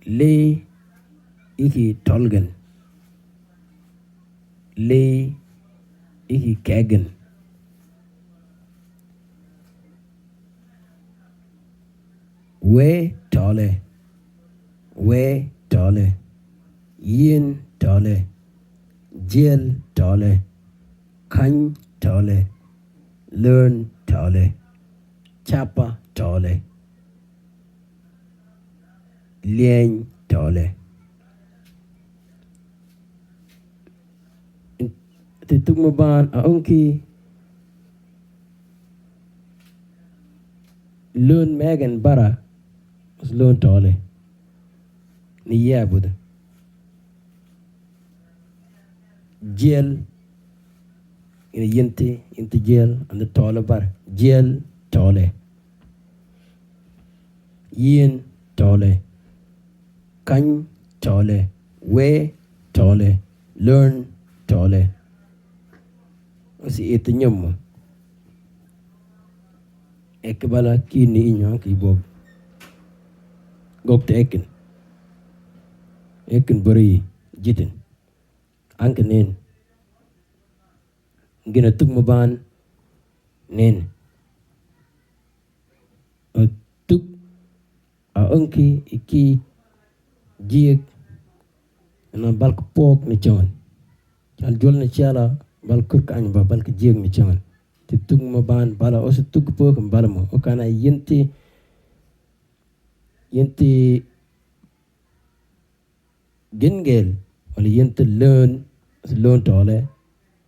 Leeyi iki ɔɔlgen. Leeyi iki Keegin. Wee tɔɔle. Wee tɔɔle. Yin tɔɔle. Jeel tɔɔle. Kany tɔɔle. Learn tɔɔle. Chapa tɔɔle. Leeyi tɔɔle. Te tuk Mabaan a unki learn megen bara is learn tɔɔle. Ni yebude. Jeel ina yinti jeel and the tɔɔle bar. Jeel tɔɔle. Yin tɔɔle. Kany tɔɔle. Wee tɔɔle. Learn tɔɔle. Osi iti nyummo. Ekbala kini inyo ki bob. Gokte Ekken. Ekken buri jitin. Anke nen. Gina tuk Mabaan nen. Tuk a unki iki jiek na balk pok ni chawan. Chal jol ni chala bal kurk any ba balk jiek ni chawan. Te tuk Mabaan bala osu tuk pok bala mo. Okana yinti gingel wala yinti learn tɔɔle.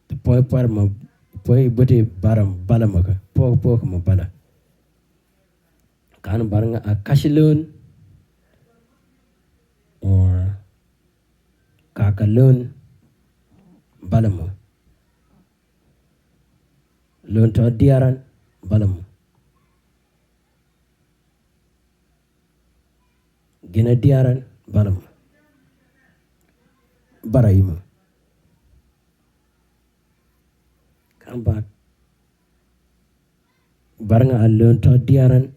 Te poi par ma poi buti baram bala maka. Pok ma bala. Kan baranga a kashi learn or kaka learn bala mo. Learn to diaran bala mo. Gina diaran bala mo. Bara ima. Kan ba baranga a learn to diaran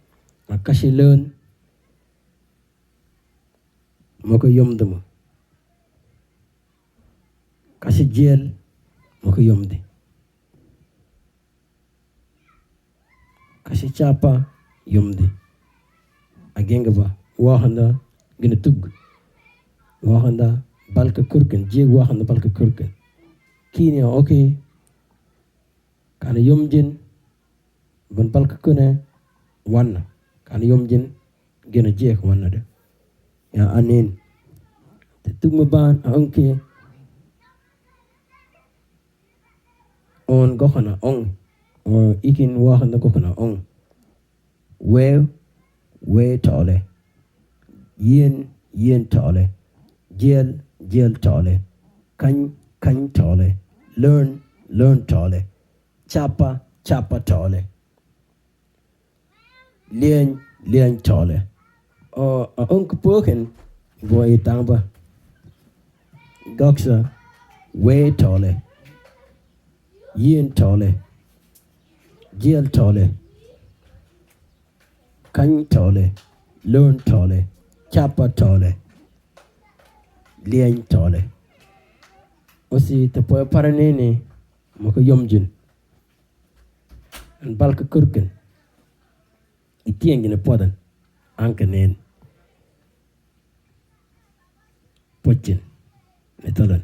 a kashi learn moko yomde mo. Kashi jeel moko yomde. Kashi chapa yomde. Agenga ba wahanda gina tug. Wahanda balka kurken. Jeeg wahanda balka kurken. Kini okay. Kana yomjin ban balka kune wanna. Kana yomjin gina jeeg wanna de. Ya anin. Te tuk Mabaan a unki on gokhana ong. Or ikin wahanda gokhana ong. Wee tɔɔle. Yin tɔɔle. Jeel tɔɔle. Kany tɔɔle. Learn tɔɔle. Chapa tɔɔle. Leeyi tɔɔle. A unki poken bo itangba. Goksa wee tɔɔle. Yin tɔɔle. Jeel tɔɔle. Kany tɔɔle. Learn tɔɔle. Chapa tɔɔle. Leeyi tɔɔle. Osi te poi paranene moko yomjin. An balka kurken. Itiengine podan. Anke nen. Pochin. Netolan.